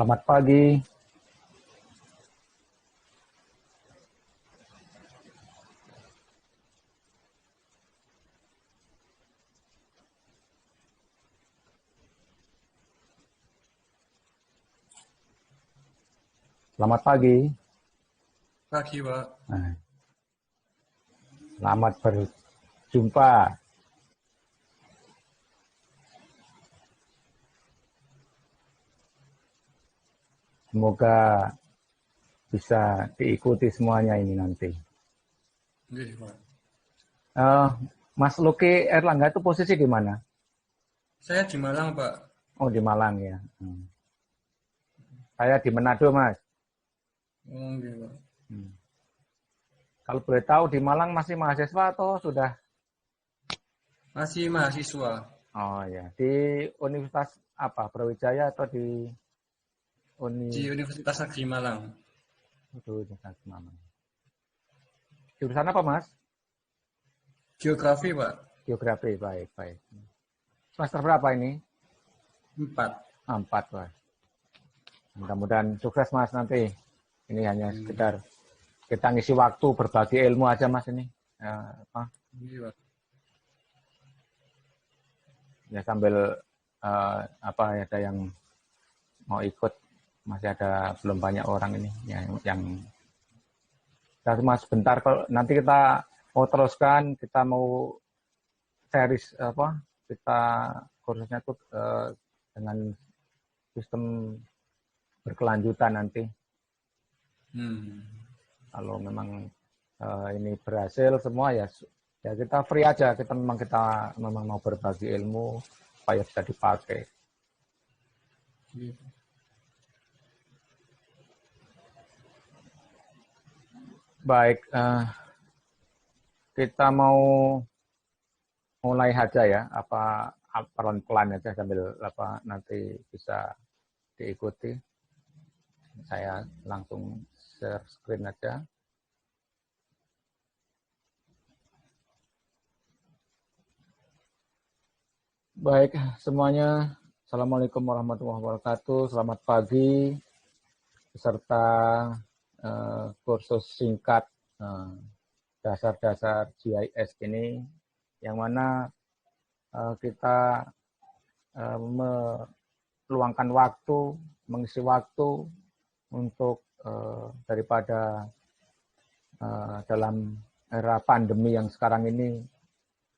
Selamat pagi. Selamat pagi. Pagi, Pak. Nah, selamat berjumpa. Semoga bisa diikuti semuanya ini nanti. Nggih, Pak. Mas Luki Erlangga itu posisi di mana? Saya di Malang, Pak. Oh, di Malang ya. Saya di Manado, Mas. Oh, nggih, Pak. Kalau boleh tahu di Malang masih mahasiswa atau sudah? Masih mahasiswa Oh ya, di Universitas apa? Brawijaya atau di di Universitas Negeri Malang. Universitas Malang? Jurusan apa, Mas? Geografi, Pak. Geografi, baik. Semester berapa ini? 4. 4, Mas. Mudah-mudahan sukses, Mas, nanti. Ini hanya sekedar kita ngisi waktu, berbagi ilmu aja, Mas, ini. Nggih, Pak. Ya sambil ada yang mau ikut, masih ada belum banyak orang ini yang Mas sebentar, kalau nanti kita mau teruskan, kita mau series kita kursusnya tuh dengan sistem berkelanjutan nanti. Kalau memang ini berhasil semua ya kita free aja, kita memang mau berbagi ilmu supaya bisa dipakai. Baik, kita mau mulai aja ya, pelan-pelan aja sambil nanti bisa diikuti. Saya langsung share screen aja. Baik, semuanya. Assalamualaikum warahmatullahi wabarakatuh. Selamat pagi, peserta kursus singkat dasar-dasar GIS ini, yang mana kita meluangkan waktu, mengisi waktu untuk daripada dalam era pandemi yang sekarang ini,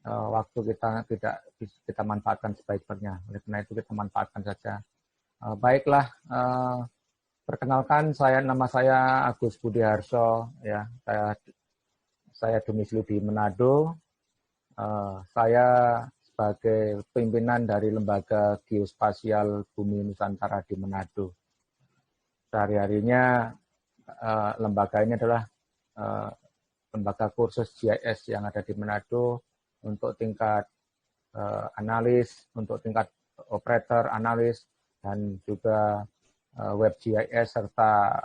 waktu kita tidak kita manfaatkan sebaik-baiknya. Oleh karena itu kita manfaatkan saja. Baiklah, perkenalkan, nama saya Agus Budiharso, ya. Saya domisili di Manado. Saya sebagai pimpinan dari Lembaga Geospasial Bumi Nusantara di Manado. Sehari-harinya lembaga ini adalah lembaga kursus GIS yang ada di Manado untuk tingkat analis, untuk tingkat operator, analis, dan juga web GIS serta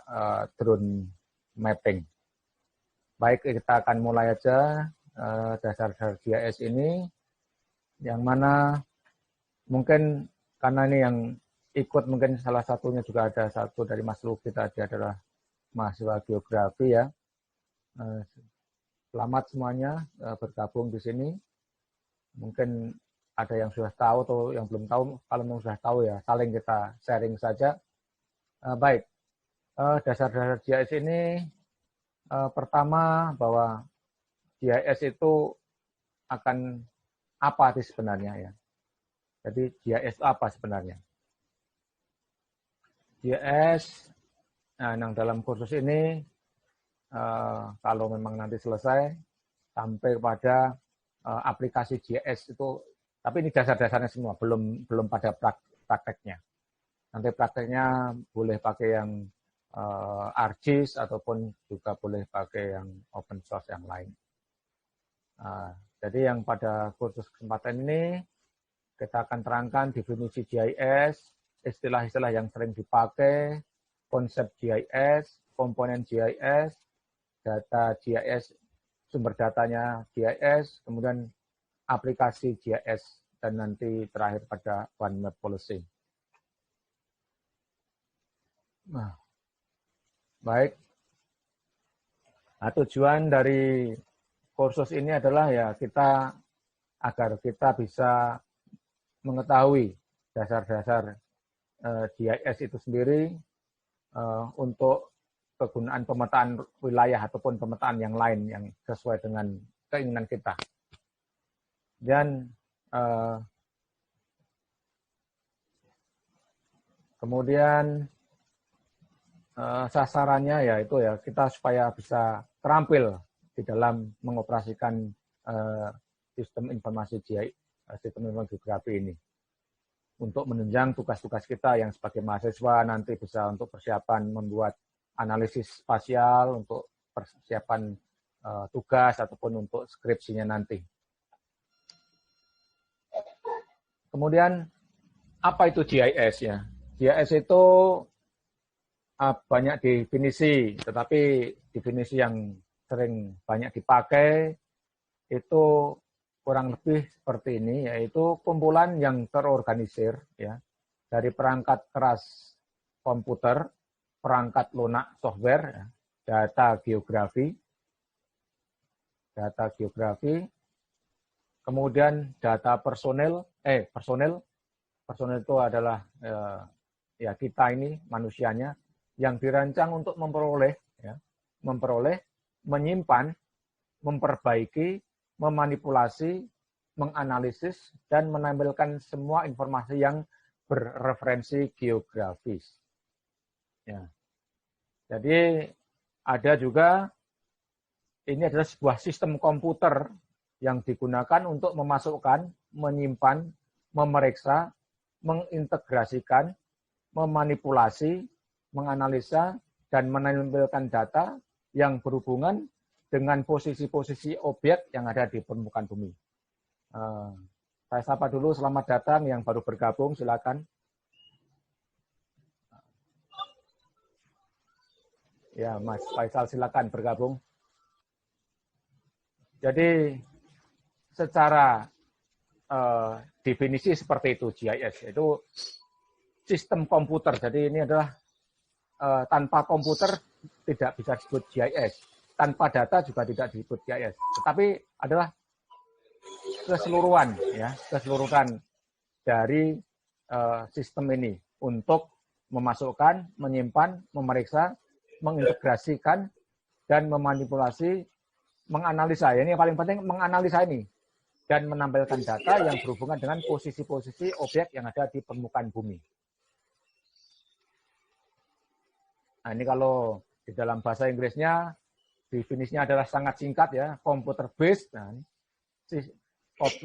drone mapping. Baik, kita akan mulai aja dasar-dasar GIS ini, yang mana mungkin karena ini yang ikut, mungkin salah satunya juga ada satu dari Mas Luki tadi adalah mahasiswa geografi ya. Selamat semuanya bergabung di sini. Mungkin ada yang sudah tahu atau yang belum tahu. Kalau yang sudah tahu ya saling kita sharing saja. Baik, dasar-dasar GIS ini pertama bahwa GIS itu akan apa sih sebenarnya ya. Jadi GIS apa sebenarnya? GIS, yang dalam kursus ini kalau memang nanti selesai sampai pada aplikasi GIS itu, tapi ini dasar-dasarnya semua, belum pada prakteknya. Nanti prakteknya boleh pakai yang ArcGIS ataupun juga boleh pakai yang open source yang lain. Jadi yang pada kursus kesempatan ini kita akan terangkan definisi GIS, istilah-istilah yang sering dipakai, konsep GIS, komponen GIS, data GIS, sumber datanya GIS, kemudian aplikasi GIS, dan nanti terakhir pada one map policy. Nah, baik. Nah, tujuan dari kursus ini adalah ya kita agar kita bisa mengetahui dasar-dasar GIS itu sendiri untuk kegunaan pemetaan wilayah ataupun pemetaan yang lain yang sesuai dengan keinginan kita. Dan kemudian sasarannya yaitu ya kita supaya bisa terampil di dalam mengoperasikan sistem informasi GIS, sistem informasi geografi ini. Untuk menunjang tugas-tugas kita yang sebagai mahasiswa nanti bisa untuk persiapan membuat analisis spasial, untuk persiapan tugas ataupun untuk skripsinya nanti. Kemudian apa itu GIS ya? GIS itu banyak definisi, tetapi definisi yang sering banyak dipakai itu kurang lebih seperti ini, yaitu kumpulan yang terorganisir ya dari perangkat keras komputer, perangkat lunak software, ya, data geografi, kemudian data personil itu adalah ya kita ini manusianya yang dirancang untuk memperoleh, menyimpan, memperbaiki, memanipulasi, menganalisis, dan menampilkan semua informasi yang berreferensi geografis. Ya. Jadi ada juga, ini adalah sebuah sistem komputer yang digunakan untuk memasukkan, menyimpan, memeriksa, mengintegrasikan, memanipulasi, menganalisa, dan menampilkan data yang berhubungan dengan posisi-posisi objek yang ada di permukaan bumi. Saya sapa dulu, selamat datang yang baru bergabung, silakan. Ya, Mas Faisal, silakan bergabung. Jadi, secara definisi seperti itu GIS, itu sistem komputer. Jadi ini adalah tanpa komputer tidak bisa disebut GIS. Tanpa data juga tidak disebut GIS, tetapi adalah keseluruhan dari sistem ini untuk memasukkan, menyimpan, memeriksa, mengintegrasikan, dan memanipulasi, menganalisa. Ini yang paling penting, menganalisa ini dan menampilkan data yang berhubungan dengan posisi-posisi objek yang ada di permukaan bumi. Nah, ini kalau di dalam bahasa Inggrisnya definisinya adalah sangat singkat ya, computer based. Nah,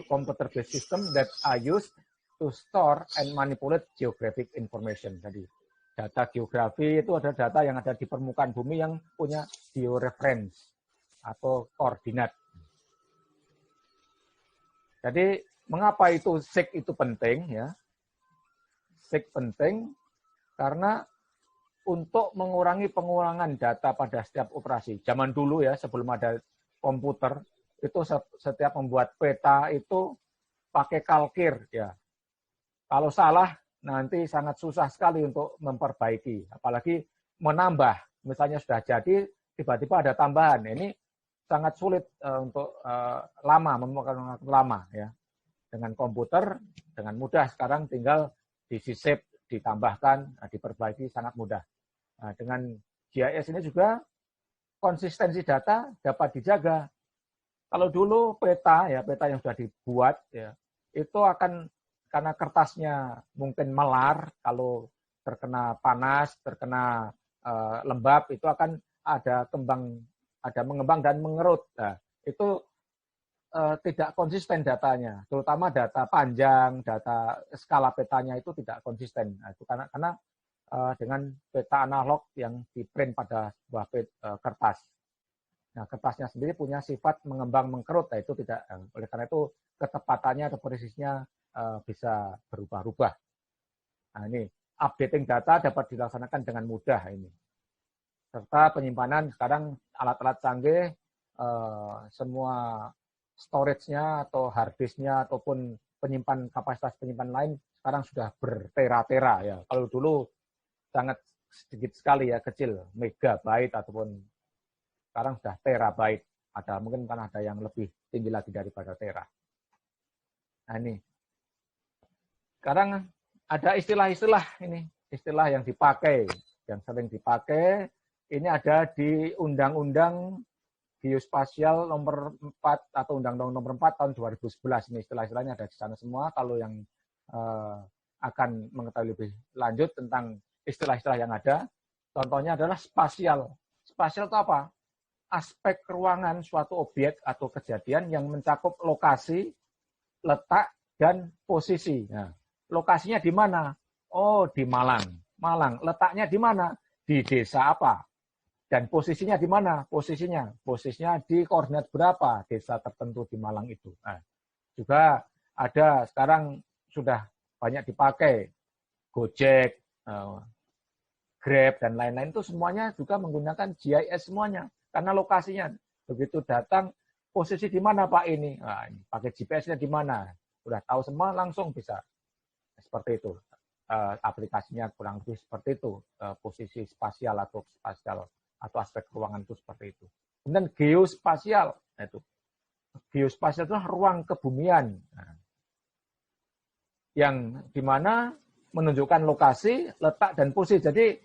computer based system that are used to store and manipulate geographic information. Jadi data geografi itu adalah data yang ada di permukaan bumi yang punya georeference atau koordinat. Jadi mengapa itu SIG itu penting ya? SIG penting karena untuk mengurangi pengurangan data pada setiap operasi. Zaman dulu ya, sebelum ada komputer, itu setiap membuat peta itu pakai kalkir ya. Kalau salah nanti sangat susah sekali untuk memperbaiki, apalagi menambah. Misalnya sudah jadi, tiba-tiba ada tambahan. Ini sangat sulit untuk memakan lama ya. Dengan komputer dengan mudah sekarang tinggal disisip, ditambahkan, diperbaiki sangat mudah. Nah, dengan GIS ini juga konsistensi data dapat dijaga. Kalau dulu peta yang sudah dibuat ya, itu akan karena kertasnya mungkin melar, kalau terkena panas, terkena lembab, itu akan ada mengembang dan mengerut. Nah, itu tidak konsisten datanya, terutama data panjang, data skala petanya itu tidak konsisten. Nah, itu karena dengan peta analog yang diprint pada sebuah kertas. Nah, kertasnya sendiri punya sifat mengembang mengkerut, nah itu tidak. Oleh karena itu ketepatannya atau presisinya bisa berubah-ubah. Nah, ini updating data dapat dilaksanakan dengan mudah ini. Serta penyimpanan sekarang alat-alat canggih, semua storage-nya atau hard disk-nya ataupun kapasitas penyimpan lain sekarang sudah bertera-tera ya. Kalau dulu sangat sedikit sekali ya, kecil, megabyte ataupun sekarang sudah terabyte. Ada mungkin kan ada yang lebih tinggi lagi daripada tera. Nah ini. Sekarang ada istilah-istilah ini, istilah yang dipakai, yang sering dipakai. Ini ada di Undang-Undang Geospasial nomor 4 atau Undang-Undang nomor 4 tahun 2011. Ini istilah-istilahnya ada di sana semua. Kalau yang akan mengetahui lebih lanjut tentang istilah-istilah yang ada, contohnya adalah spasial. Spasial itu apa? Aspek ruangan suatu objek atau kejadian yang mencakup lokasi, letak, dan posisi. Nah, lokasinya di mana? Oh, di Malang. Malang. Letaknya di mana? Di desa apa? Dan posisinya di mana? Posisinya di koordinat berapa? Desa tertentu di Malang itu. Nah, juga ada sekarang sudah banyak dipakai Gojek, Grab, dan lain-lain itu semuanya juga menggunakan GIS semuanya. Karena lokasinya, begitu datang, posisi di mana Pak ini? Nah, ini pakai GPS-nya di mana? Udah tahu semua, langsung bisa. Seperti itu. Aplikasinya kurang lebih seperti itu. Posisi spasial atau aspek ruangan itu seperti itu. Kemudian geospasial. Itu. Geospasial itu ruang kebumian. Nah, yang dimana menunjukkan lokasi, letak, dan posisi. Jadi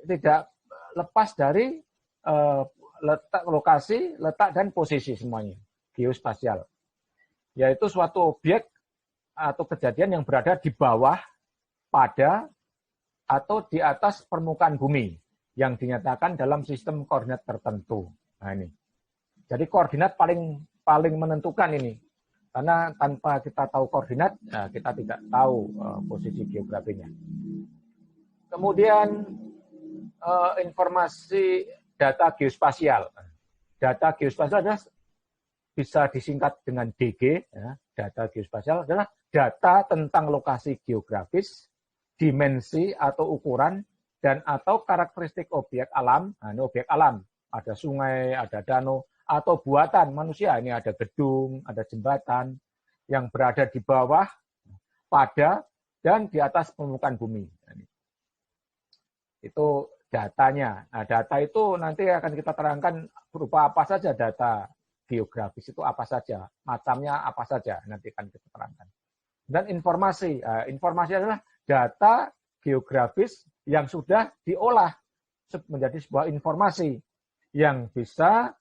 tidak lepas dari letak, lokasi, letak, dan posisi semuanya. Geospasial. Yaitu suatu objek atau kejadian yang berada di bawah, pada, atau di atas permukaan bumi yang dinyatakan dalam sistem koordinat tertentu. Nah ini. Jadi koordinat paling menentukan ini. Karena tanpa kita tahu koordinat, nah, kita tidak tahu posisi geografinya. Kemudian informasi data geospasial. Data geospasial adalah bisa disingkat dengan DG. Ya. Data geospasial adalah data tentang lokasi geografis, dimensi atau ukuran, dan atau karakteristik objek alam. Nah, ini objek alam. Ada sungai, ada danau, atau buatan manusia. Ini ada gedung, ada jembatan yang berada di bawah, pada, dan di atas permukaan bumi. Itu datanya. Nah, data itu nanti akan kita terangkan berupa apa saja data geografis itu apa saja, macamnya apa saja, nanti akan kita terangkan. Dan informasi. Nah, informasi adalah data geografis yang sudah diolah menjadi sebuah informasi yang bisa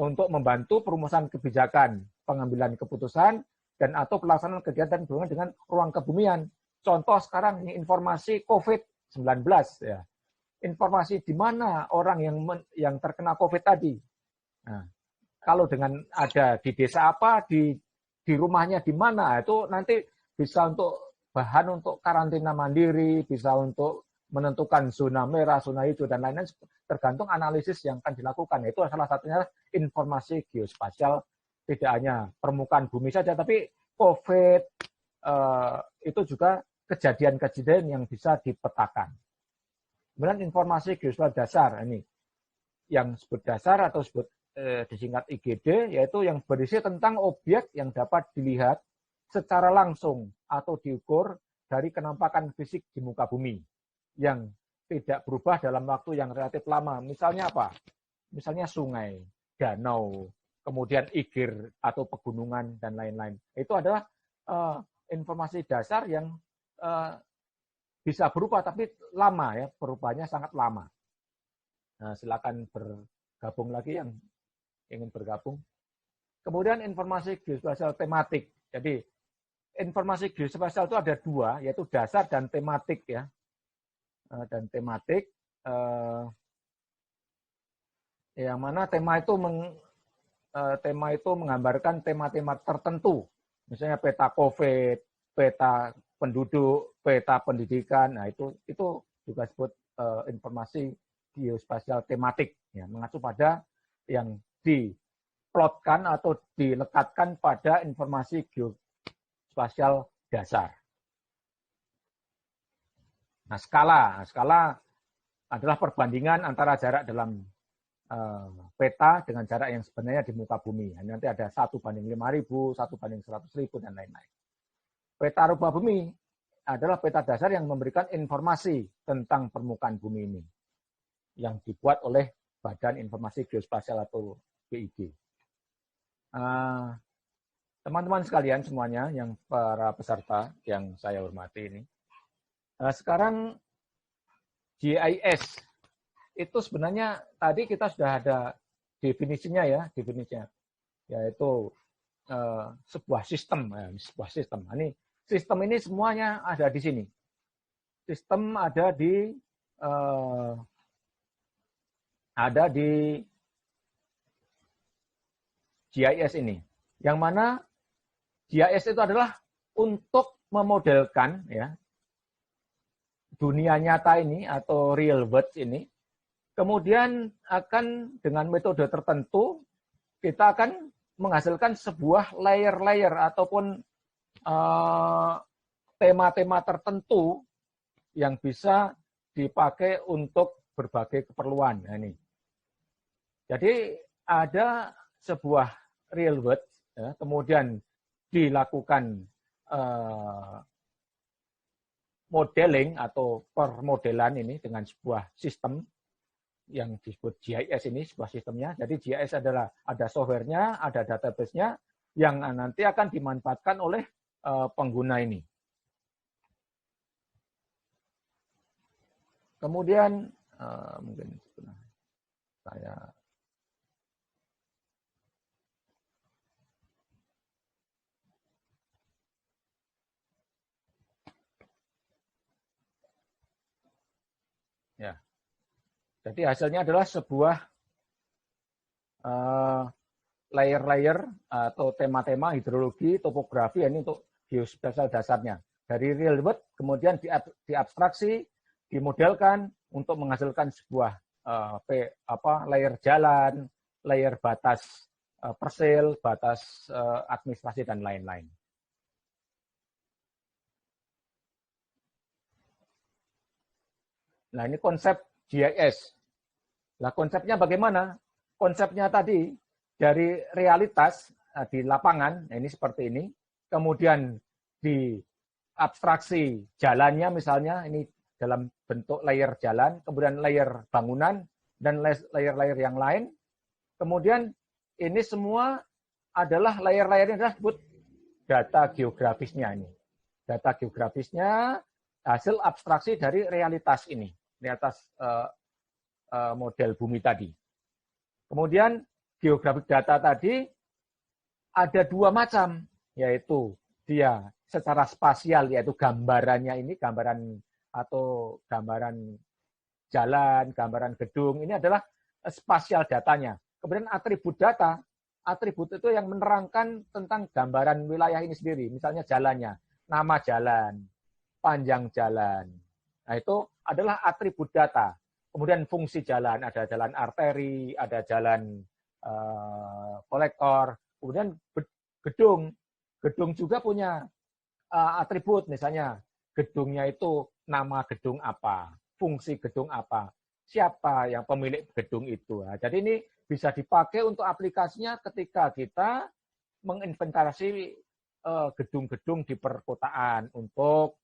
untuk membantu perumusan kebijakan, pengambilan keputusan, dan atau pelaksanaan kegiatan berhubungan dengan ruang kebumian. Contoh sekarang ini informasi COVID-19. Ya. Informasi di mana orang yang terkena COVID tadi. Nah, kalau dengan ada di desa apa, di rumahnya di mana, itu nanti bisa untuk bahan untuk karantina mandiri, bisa untuk menentukan zona merah, zona hijau, dan lain-lain, tergantung analisis yang akan dilakukan. Itu salah satunya informasi geospasial, tidak hanya permukaan bumi saja, tapi COVID itu juga kejadian-kejadian yang bisa dipetakan. Kemudian informasi geospasial dasar, ini yang disebut dasar atau disebut disingkat IGD, yaitu yang berisi tentang objek yang dapat dilihat secara langsung atau diukur dari kenampakan fisik di muka bumi yang tidak berubah dalam waktu yang relatif lama. Misalnya apa? Misalnya sungai, danau, kemudian igir atau pegunungan, dan lain-lain. Itu adalah informasi dasar yang bisa berubah, tapi lama ya, perubahannya sangat lama. Nah, silakan bergabung lagi yang ingin bergabung. Kemudian informasi geospasial tematik. Jadi informasi geospasial itu ada dua, yaitu dasar dan tematik ya. Dan tematik, yang mana tema itu menggambarkan tema-tema tertentu. Misalnya peta COVID, peta penduduk, peta pendidikan. Nah itu juga disebut informasi geospasial tematik, ya, mengacu pada yang diplotkan atau dilekatkan pada informasi geospasial dasar. Nah, skala adalah perbandingan antara jarak dalam peta dengan jarak yang sebenarnya di muka bumi. Nanti ada 1:5.000, 1:100.000, dan lain-lain. Peta rupa bumi adalah peta dasar yang memberikan informasi tentang permukaan bumi ini. yang dibuat oleh Badan Informasi Geospasial atau BIG. Teman-teman sekalian semuanya, yang para peserta yang saya hormati ini, sekarang GIS itu sebenarnya tadi kita sudah ada definisinya ya, yaitu sebuah sistem. Ini sistem ini semuanya ada di sini. Sistem ada di GIS ini. Yang mana GIS itu adalah untuk memodelkan ya dunia nyata ini atau real world ini. Kemudian akan dengan metode tertentu kita akan menghasilkan sebuah layer-layer ataupun tema-tema tertentu yang bisa dipakai untuk berbagai keperluan. Nah, ini. Jadi ada sebuah real world, ya, kemudian dilakukan modeling atau permodelan ini dengan sebuah sistem yang disebut GIS ini, sebuah sistemnya. Jadi GIS adalah ada softwarenya, ada database-nya yang nanti akan dimanfaatkan oleh pengguna ini. Kemudian mungkin saya ya. Jadi hasilnya adalah sebuah layer-layer atau tema-tema hidrologi, topografi, ini untuk geospasial dasarnya. Dari real world kemudian diabstraksi, dimodelkan untuk menghasilkan sebuah layer jalan, layer batas persil, batas administrasi dan lain-lain. Nah, ini konsep GIS. Nah, konsepnya bagaimana? Konsepnya tadi dari realitas di lapangan, ini seperti ini. Kemudian di abstraksi jalannya misalnya, ini dalam bentuk layer jalan, kemudian layer bangunan, dan layer-layer yang lain. Kemudian ini semua adalah layer-layernya adalah disebut data geografisnya ini. Data geografisnya hasil abstraksi dari realitas ini, realitas model bumi tadi. Kemudian geografik data tadi ada dua macam, yaitu dia secara spasial, yaitu gambarannya ini, gambaran jalan, gambaran gedung, ini adalah spasial datanya. Kemudian atribut data, atribut itu yang menerangkan tentang gambaran wilayah ini sendiri, misalnya jalannya, nama jalan, panjang jalan. Nah, itu adalah atribut data. Kemudian fungsi jalan, ada jalan arteri, ada jalan kolektor, kemudian gedung. Gedung juga punya atribut, misalnya gedungnya itu nama gedung apa, fungsi gedung apa, siapa yang pemilik gedung itu. Nah, jadi ini bisa dipakai untuk aplikasinya ketika kita menginventarisasi gedung-gedung di perkotaan untuk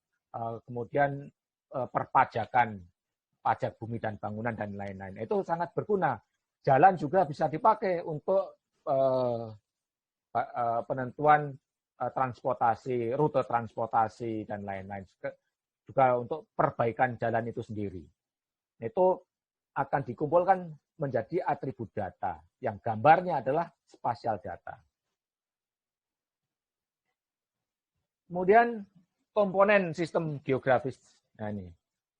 kemudian perpajakan, pajak bumi dan bangunan dan lain-lain. Itu sangat berguna. Jalan juga bisa dipakai untuk penentuan transportasi, rute transportasi dan lain-lain. Juga untuk perbaikan jalan itu sendiri. Itu akan dikumpulkan menjadi atribut data yang gambarnya adalah spasial data. Kemudian komponen sistem geografis. Nah, ini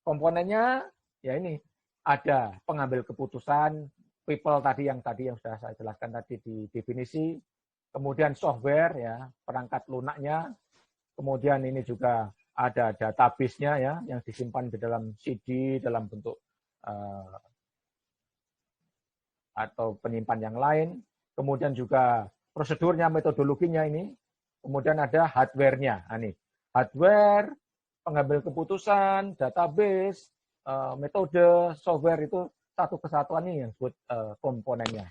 komponennya ya ini ada pengambil keputusan, people tadi yang sudah saya jelaskan tadi di definisi, kemudian software ya, perangkat lunaknya, kemudian ini juga ada database-nya ya yang disimpan di dalam CD dalam bentuk atau penyimpan yang lain, kemudian juga prosedurnya, metodologinya ini, kemudian ada hardware-nya. Nah, ini hardware, pengambil keputusan, database, metode, software itu satu kesatuan ini yang disebut komponennya,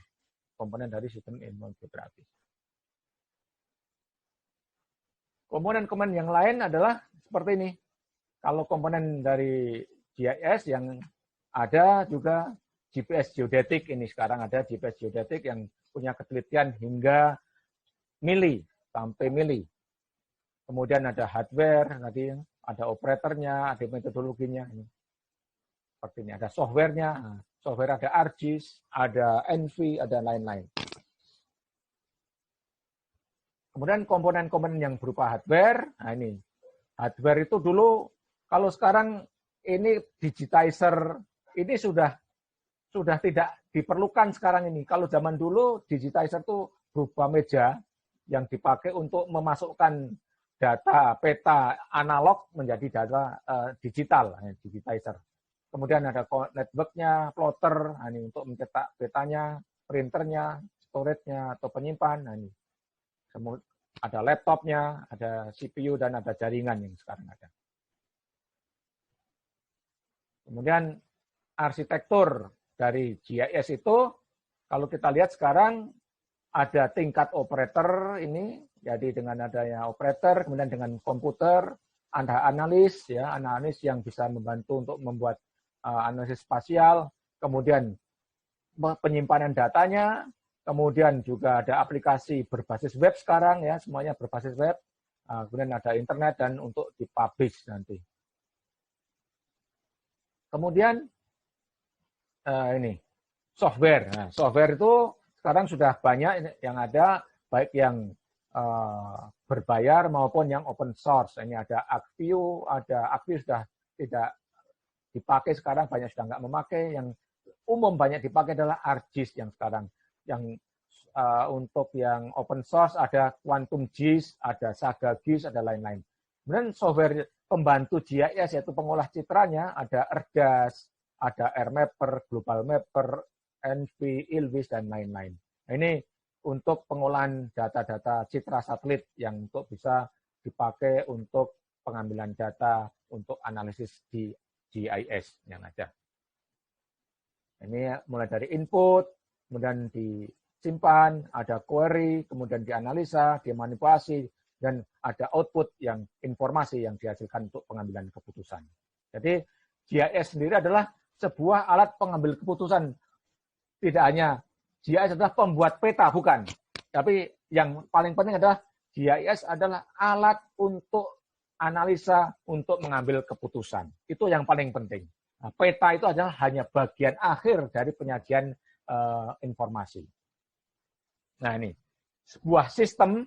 komponen dari sistem ilmu geografis. Komponen-komponen yang lain adalah seperti ini. Kalau komponen dari GIS yang ada juga GPS geodetik ini sekarang ada GPS geodetik yang punya ketelitian hingga mili sampai mili. Kemudian ada hardware, tadi ada operatornya, ada metodologinya. Seperti ini, ada softwarenya. Software ada ArcGIS, ada ENVI, ada lain-lain. Kemudian komponen-komponen yang berupa hardware. Nah ini, hardware itu dulu, kalau sekarang ini digitizer, ini sudah tidak diperlukan sekarang ini. Kalau zaman dulu, digitizer itu berupa meja yang dipakai untuk memasukkan data peta analog menjadi data digital, digitizer. Kemudian ada network-nya, plotter, ini untuk mencetak petanya, printernya, storage-nya, atau penyimpan. Ini. Ada laptopnya, ada CPU, dan ada jaringan yang sekarang ada. Kemudian arsitektur dari GIS itu, kalau kita lihat sekarang ada tingkat operator ini, jadi dengan adanya operator, kemudian dengan komputer, ada analis, ya, analis yang bisa membantu untuk membuat analisis spasial, kemudian penyimpanan datanya, kemudian juga ada aplikasi berbasis web sekarang, ya, semuanya berbasis web, kemudian ada internet dan untuk dipublish nanti. Kemudian ini software. Nah, software itu sekarang sudah banyak yang ada, baik yang berbayar maupun yang open source. Ini ada Arcview sudah tidak dipakai sekarang, banyak sudah nggak memakai. Yang umum banyak dipakai adalah ArcGIS yang sekarang. Yang untuk yang open source ada Quantum GIS, ada Saga GIS, ada lain-lain. Kemudian software pembantu GIS yaitu pengolah citranya ada ERDAS, ada AirMapper, Global Mapper, ENVI, ILWIS, dan lain-lain. Nah, ini untuk pengolahan data-data citra satelit yang untuk bisa dipakai untuk pengambilan data untuk analisis di GIS yang ada. Ini mulai dari input, kemudian disimpan, ada query, kemudian dianalisa, dimanipulasi, dan ada output yang informasi yang dihasilkan untuk pengambilan keputusan. Jadi GIS sendiri adalah sebuah alat pengambil keputusan. Tidak hanya GIS adalah pembuat peta, bukan. Tapi yang paling penting adalah GIS adalah alat untuk analisa, untuk mengambil keputusan. Itu yang paling penting. Nah, peta itu adalah hanya bagian akhir dari penyajian informasi. Nah ini, sebuah sistem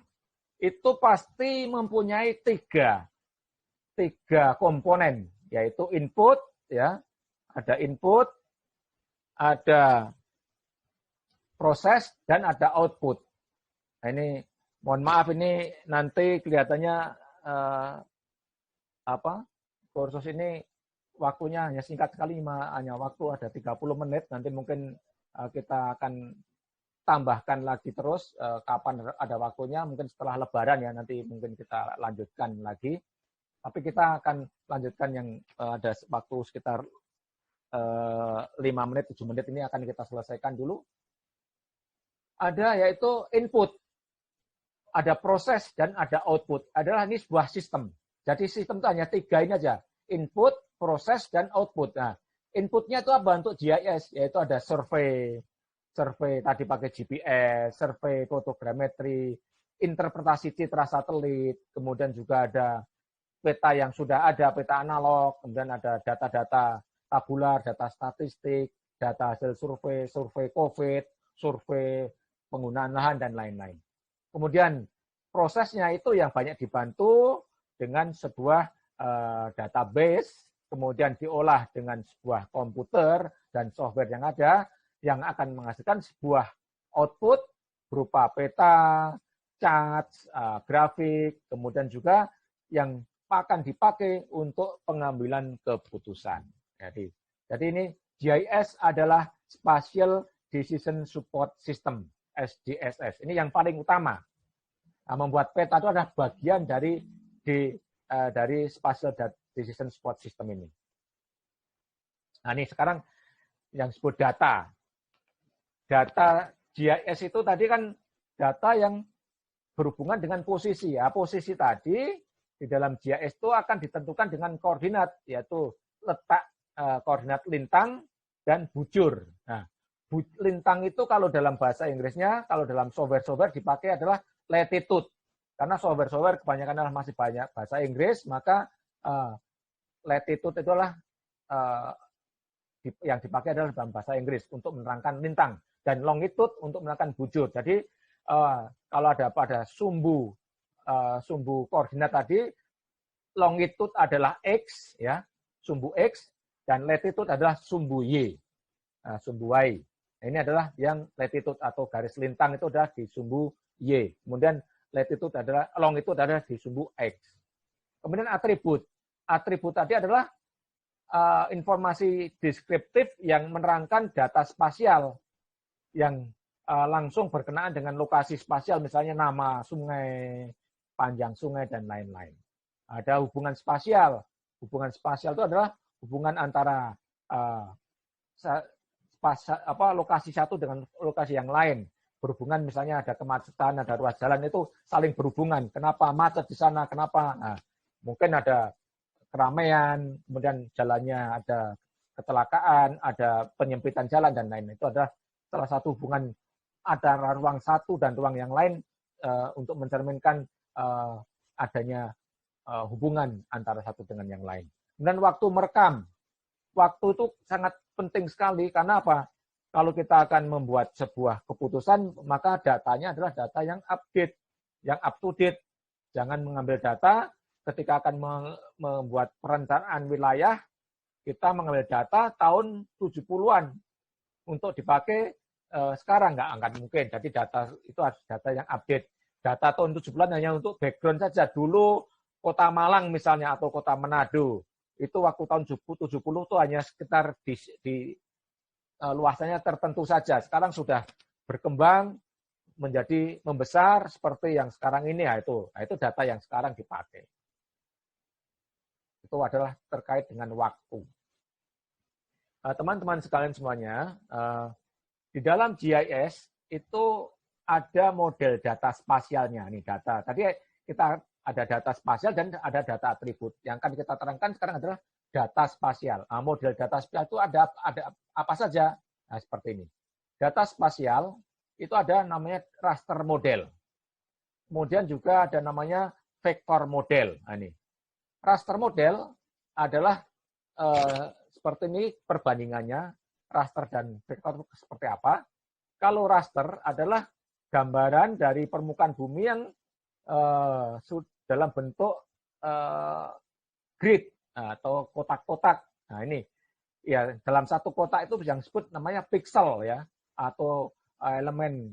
itu pasti mempunyai tiga komponen, yaitu input, ya, ada input, ada proses, dan ada output. Nah ini, mohon maaf ini nanti kelihatannya kursus ini waktunya hanya singkat sekali, hanya waktu ada 30 menit, nanti mungkin kita akan tambahkan lagi terus kapan ada waktunya, mungkin setelah Lebaran ya, nanti mungkin kita lanjutkan lagi. Tapi kita akan lanjutkan yang ada waktu sekitar 5 menit, 7 menit ini akan kita selesaikan dulu. Ada yaitu input, ada proses, dan ada output. Adalah ini sebuah sistem. Jadi sistem itu hanya 3 ini aja, input, proses, dan output. Nah, inputnya itu apa untuk GIS? Yaitu ada survei tadi pakai GPS, survei fotogrametri, interpretasi citra satelit, kemudian juga ada peta yang sudah ada, peta analog, kemudian ada data-data tabular, data statistik, data hasil survei COVID, survei penggunaan lahan, dan lain-lain. Kemudian prosesnya itu yang banyak dibantu dengan sebuah database, kemudian diolah dengan sebuah komputer dan software yang ada, yang akan menghasilkan sebuah output berupa peta, charts, grafik, kemudian juga yang akan dipakai untuk pengambilan keputusan. Jadi ini GIS adalah Spatial Decision Support System, SDSS. Ini yang paling utama. Nah, membuat peta itu adalah bagian dari Spatial Decision Support System ini. Nah, ini sekarang yang disebut data. Data GIS itu tadi kan data yang berhubungan dengan posisi. Ya, posisi tadi di dalam GIS itu akan ditentukan dengan koordinat, yaitu letak koordinat lintang, dan bujur. Nah, lintang itu kalau dalam bahasa Inggrisnya, kalau dalam software-software dipakai adalah latitude. Karena software-software kebanyakan adalah masih banyak bahasa Inggris, maka latitude itu adalah yang dipakai adalah dalam bahasa Inggris untuk menerangkan lintang, dan longitude untuk menerangkan bujur. Jadi kalau ada pada sumbu koordinat tadi, longitude adalah X, ya, sumbu X, dan latitude adalah sumbu Y, sumbu Y. Nah, ini adalah yang latitude atau garis lintang itu adalah di sumbu Y. Kemudian longitude adalah di sumbu X. Kemudian atribut. Atribut tadi adalah informasi deskriptif yang menerangkan data spasial yang langsung berkenaan dengan lokasi spasial, misalnya nama sungai, panjang sungai, dan lain-lain. Ada hubungan spasial. Hubungan spasial itu adalah hubungan antara lokasi satu dengan lokasi yang lain. Berhubungan, misalnya ada kemacetan, ada ruas jalan, itu saling berhubungan. Kenapa macet di sana, kenapa? Nah, mungkin ada keramaian, kemudian jalannya ada kecelakaan, ada penyempitan jalan, dan lain-lain. Itu adalah salah satu hubungan antara ruang satu dan ruang yang lain untuk mencerminkan adanya hubungan antara satu dengan yang lain. Dan waktu merekam. Waktu itu sangat penting sekali, karena apa? Kalau kita akan membuat sebuah keputusan, maka datanya adalah data yang update, yang up to date. Jangan mengambil data ketika akan membuat perencanaan wilayah, kita mengambil data tahun 70-an untuk dipakai sekarang, nggak akan mungkin. Jadi data itu harus data yang update. Data tahun 70-an hanya untuk background saja. Dulu Kota Malang misalnya atau Kota Manado, itu waktu tahun 70 itu hanya sekitar di luasannya tertentu saja. Sekarang sudah berkembang menjadi membesar seperti yang sekarang ini, ya itu data yang sekarang dipakai. Itu adalah terkait dengan waktu. Teman-teman sekalian semuanya, di dalam GIS itu ada model data spasialnya. Ini data. Tadi kita ada data spasial dan ada data atribut. Yang akan kita terangkan sekarang adalah data spasial. Model data spasial itu ada apa saja? Nah, seperti ini. Data spasial itu ada namanya raster model. Kemudian juga ada namanya vektor model. Nah, ini. Raster model adalah seperti ini perbandingannya, raster dan vektor seperti apa. Kalau raster adalah gambaran dari permukaan bumi yang dalam bentuk grid atau kotak-kotak. Nah, ini ya, dalam satu kotak itu yang disebut namanya pixel, ya, atau elemen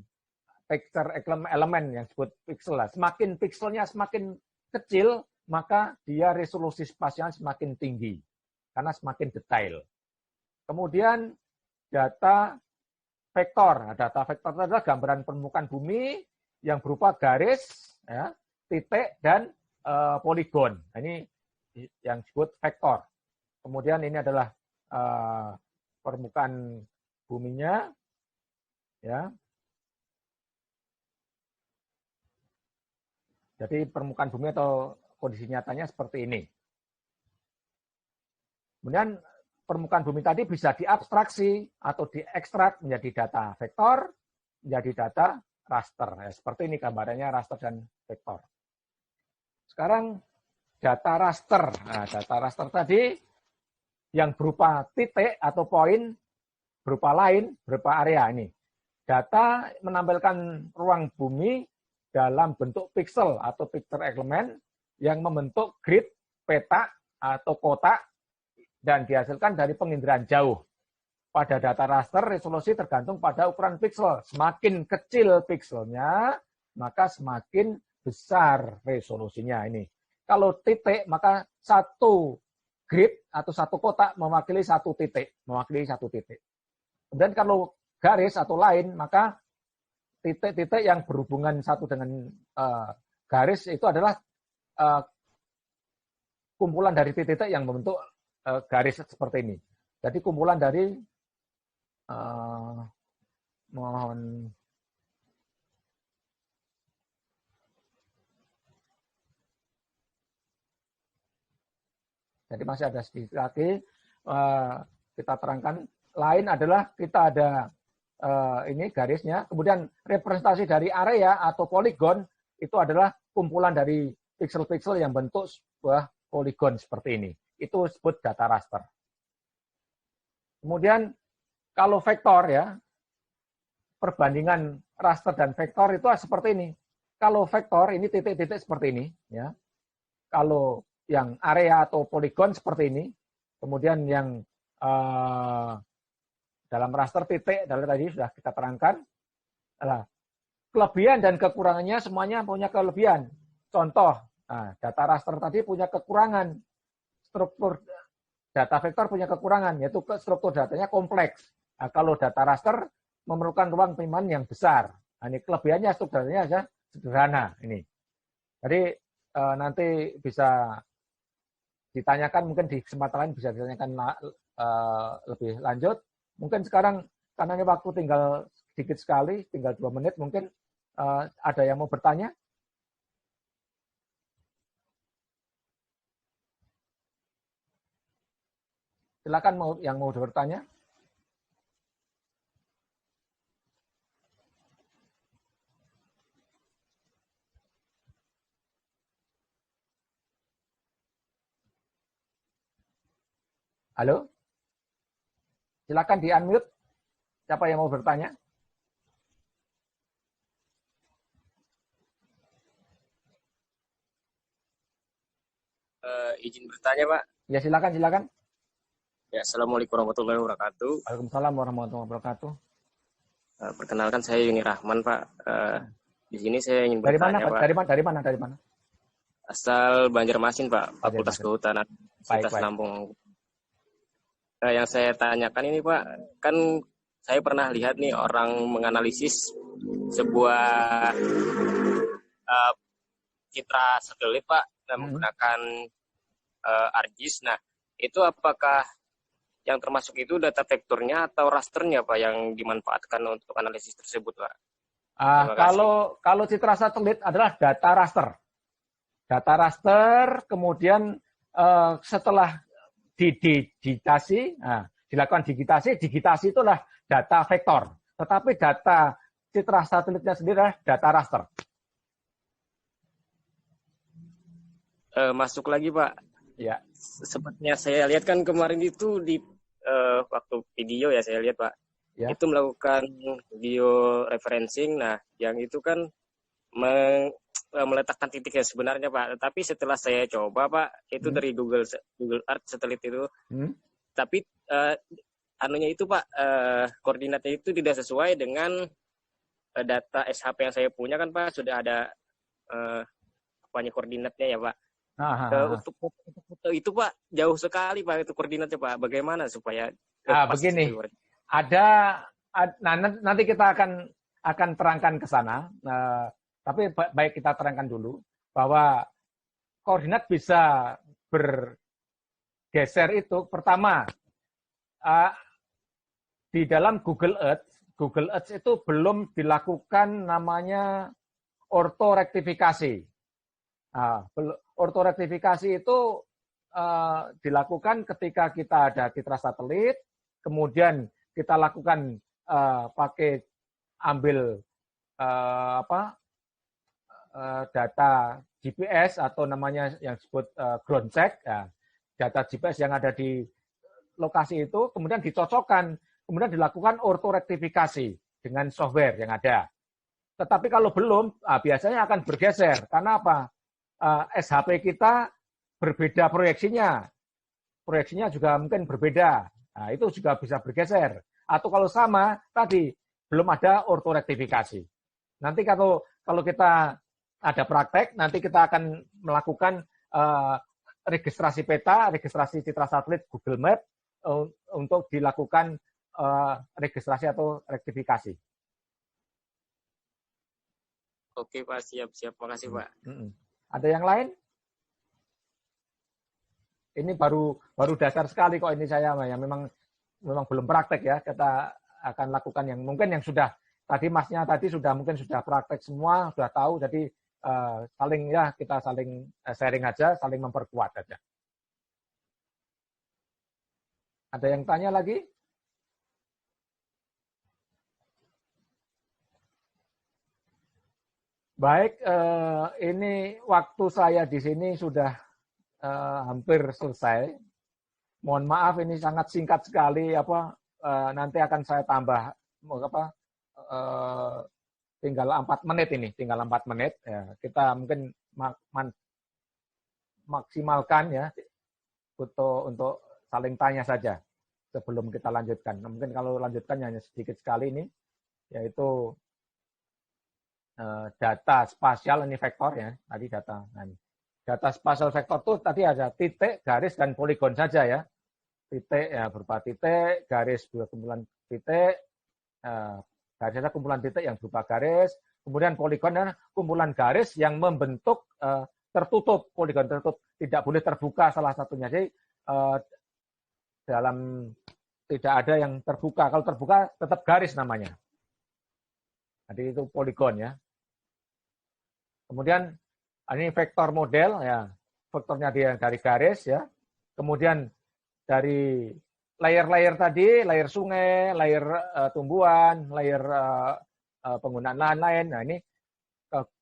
picture elemen yang disebut pixel. Semakin pixelnya semakin kecil, maka dia resolusi spasialnya semakin tinggi karena semakin detail. Kemudian data vektor. Data vektor itu adalah gambaran permukaan bumi yang berupa garis, ya, titik, dan poligon. Nah, ini yang disebut vektor. Kemudian ini adalah permukaan buminya, ya. Jadi permukaan bumi atau kondisi nyatanya seperti ini. Kemudian permukaan bumi tadi bisa diabstraksi atau diekstrak menjadi data vektor, menjadi data raster. Ya, seperti ini gambarannya raster dan vektor. Sekarang data raster. Nah, data raster tadi yang berupa titik atau poin, berupa line, berupa area ini. Data menampilkan ruang bumi dalam bentuk pixel atau picture element yang membentuk grid, peta, atau kotak, dan dihasilkan dari penginderaan jauh. Pada data raster, resolusi tergantung pada ukuran pixel. Semakin kecil pixelnya, maka semakin besar resolusinya ini. Kalau titik, maka satu grid atau satu kotak mewakili satu titik. Kemudian kalau garis atau line, maka titik-titik yang berhubungan satu dengan garis itu adalah kumpulan dari titik-titik yang membentuk garis seperti ini. Jadi kumpulan dari mohon jadi masih ada sedikit lagi kita terangkan lain adalah kita ada ini garisnya, kemudian representasi dari area atau poligon itu adalah kumpulan dari piksel-piksel yang bentuk sebuah poligon seperti ini. Itu disebut data raster. Kemudian kalau vektor ya, perbandingan raster dan vektor itu seperti ini. Kalau vektor ini titik-titik seperti ini, ya. Kalau yang area atau poligon seperti ini, kemudian yang dalam raster titik tadi sudah kita terangkan. Nah, kelebihan dan kekurangannya semuanya punya kelebihan. Contoh, data raster tadi punya kekurangan. Struktur data vektor punya kekurangan, yaitu struktur datanya kompleks. Nah, kalau data raster memerlukan ruang penyimpanan yang besar. Nah, ini kelebihannya struktur datanya saja sederhana. Ini. Jadi nanti bisa ditanyakan, mungkin di kesempatan lain bisa ditanyakan lebih lanjut. Mungkin sekarang karena ini waktu tinggal sedikit sekali, tinggal 2 menit, mungkin ada yang mau bertanya? Silakan yang mau bertanya. Halo? Silakan di-unmute. Siapa yang mau bertanya? Izin bertanya, Pak. Ya, silakan. Ya, Assalamualaikum warahmatullahi wabarakatuh. Waalaikumsalam warahmatullahi wabarakatuh. Perkenalkan saya Yuni Rahman, Pak. Di sini saya ingin bertanya, Pak. Dari mana? Asal Banjarmasin, Pak. Fakultas Kehutanan Universitas Lampung. Yang saya tanyakan ini, Pak, kan saya pernah lihat nih orang menganalisis sebuah citra satelit, Pak, menggunakan ArcGIS. Nah, itu apakah yang termasuk itu data vektornya atau rasternya, Pak, yang dimanfaatkan untuk analisis tersebut, Pak? Kalau citra satelit adalah data raster. Data raster, kemudian setelah didigitasi, dilakukan digitasi itulah data vektor. Tetapi data citra satelitnya sendiri adalah data raster. Masuk lagi, Pak. Ya. Sepertinya saya lihat kan kemarin itu di waktu video ya saya lihat, Pak. Ya. Itu melakukan video referencing. Nah, yang itu kan meletakkan titiknya sebenarnya, Pak. Tapi setelah saya coba, Pak, itu dari Google Earth satelit itu. Tapi anunya itu, Pak, koordinatnya itu tidak sesuai dengan data SHP yang saya punya kan, Pak. Sudah ada koordinatnya ya, Pak. Untuk foto itu, Pak, jauh sekali, Pak, itu koordinatnya, Pak. Bagaimana supaya begini. Nanti kita akan terangkan ke sana. Tapi baik kita terangkan dulu bahwa koordinat bisa bergeser itu pertama di dalam Google Earth itu belum dilakukan namanya ortorektifikasi. Ortorektifikasi itu dilakukan ketika kita ada citra satelit, kemudian kita lakukan pakai ambil data GPS atau namanya yang disebut ground check, ya, data GPS yang ada di lokasi itu, kemudian dicocokkan, kemudian dilakukan ortorektifikasi dengan software yang ada. Tetapi kalau belum, biasanya akan bergeser. Karena apa? SHP kita berbeda proyeksinya juga mungkin berbeda. Nah, itu juga bisa bergeser. Atau kalau sama, tadi belum ada ortorektifikasi. Nanti kalau kita ada praktek, nanti kita akan melakukan registrasi peta, registrasi citra satelit Google Map untuk dilakukan registrasi atau rektifikasi. Oke, Pak, siap. Makasih, Pak. Ada yang lain? Ini baru dasar sekali kok ini saya, ya memang belum praktek ya. Kita akan lakukan yang mungkin yang sudah tadi Masnya tadi mungkin sudah praktek semua, sudah tahu, jadi kita saling sharing aja, saling memperkuat aja. Ada yang tanya lagi? Baik, ini waktu saya di sini sudah hampir selesai. Mohon maaf ini sangat singkat sekali. Nanti akan saya tambah tinggal 4 menit ini, tinggal 4 menit. Ya, kita mungkin maksimalkan ya untuk saling tanya saja sebelum kita lanjutkan. Mungkin kalau lanjutkan hanya sedikit sekali ini, yaitu data spasial ini vektor ya, tadi data. Nah, data spasial vektor itu tadi ada titik, garis, dan poligon saja ya. Titik ya berupa titik, garis berupa kumpulan titik, garis adalah kumpulan titik yang berupa garis, kemudian poligon adalah kumpulan garis yang membentuk tertutup, poligon tertutup, tidak boleh terbuka salah satunya. Jadi dalam tidak ada yang terbuka, kalau terbuka tetap garis namanya. Jadi itu poligon ya. Kemudian ini vektor model ya, vektornya dia dari garis ya. Kemudian dari layer-layer tadi, layer sungai, layer tumbuhan, layer penggunaan lahan lain. Nah ini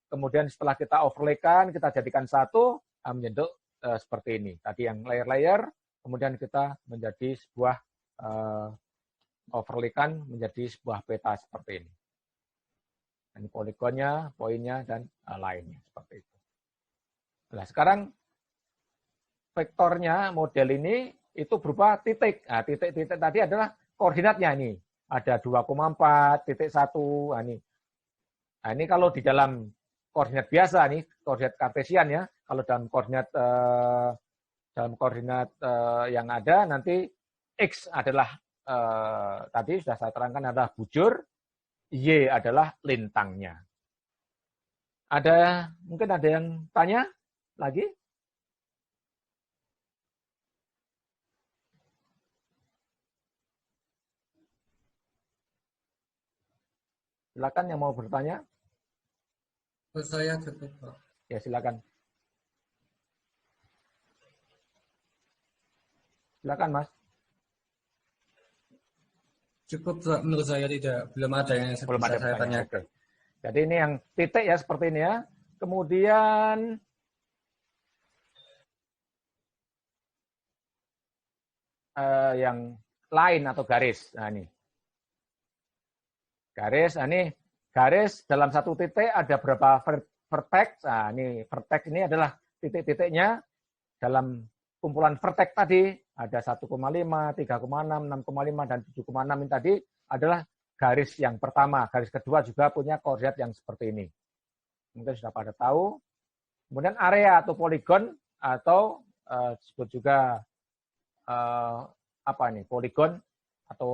kemudian setelah kita overlaykan, kita jadikan satu menyentuh seperti ini. Tadi yang layer-layer, kemudian kita menjadi sebuah overlaykan menjadi sebuah peta seperti ini. Ini poligonnya, poinnya, dan lainnya seperti itu. Nah, sekarang vektornya model ini itu berupa titik. Nah, titik-titik tadi adalah koordinatnya ini. Ada 2,4, titik 1. Nah, ini kalau di dalam koordinat biasa nih, koordinat kartesian ya. Kalau dalam koordinat yang ada nanti X adalah tadi sudah saya terangkan adalah bujur, Y adalah lintangnya. Mungkin ada yang tanya lagi? Silakan yang mau bertanya. Saya cukup, Pak. Ya, silakan. Silakan, Mas. Cukup, menurut saya belum ada yang belum ada saya tanya. Oke. Jadi ini yang titik ya seperti ini ya. Kemudian yang lain atau garis. Nah ini. Garis, nah ini garis dalam satu titik ada berapa vertex. Nah ini vertex ini adalah titik-titiknya dalam kumpulan vertex tadi ada 1,5, 3,6, 6,5, dan 7,6 ini tadi adalah garis yang pertama. Garis kedua juga punya koordinat yang seperti ini. Mungkin sudah pada tahu. Kemudian area atau poligon atau disebut juga poligon atau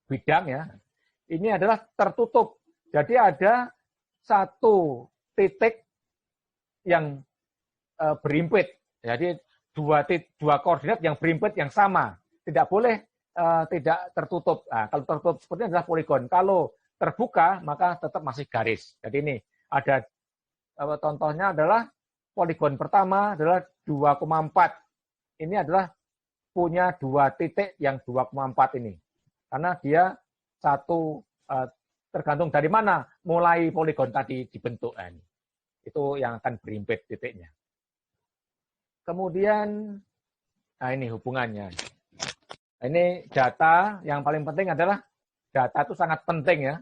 bidang ya. Ini adalah tertutup. Jadi ada satu titik yang berimpit. Jadi dua koordinat yang berimpit yang sama. Tidak boleh tidak tertutup. Nah, kalau tertutup seperti ini adalah poligon. Kalau terbuka maka tetap masih garis. Jadi ini ada contohnya adalah poligon pertama adalah 2,4. Ini adalah punya dua titik yang 2,4 ini. Karena dia satu tergantung dari mana mulai poligon tadi dibentuk. Nah, itu yang akan berimpit titiknya. Kemudian, nah ini hubungannya. Ini data yang paling penting adalah data itu sangat penting ya.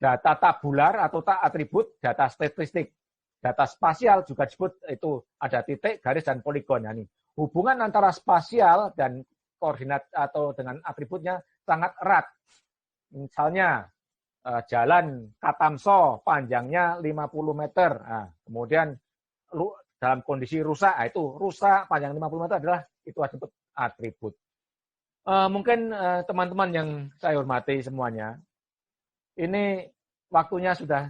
Data tabular atau atribut, data statistik. Data spasial juga disebut itu ada titik, garis, dan poligon. Nah, ini hubungan antara spasial dan koordinat atau dengan atributnya sangat erat. Misalnya jalan Katamso panjangnya 50 meter. Nah, kemudian dalam kondisi rusak, itu rusak panjang 50 meter adalah itu disebut atribut. Mungkin teman-teman yang saya hormati semuanya, ini waktunya sudah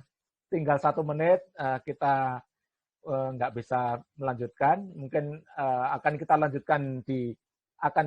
tinggal 1 menit, kita nggak bisa melanjutkan. Mungkin akan kita lanjutkan akan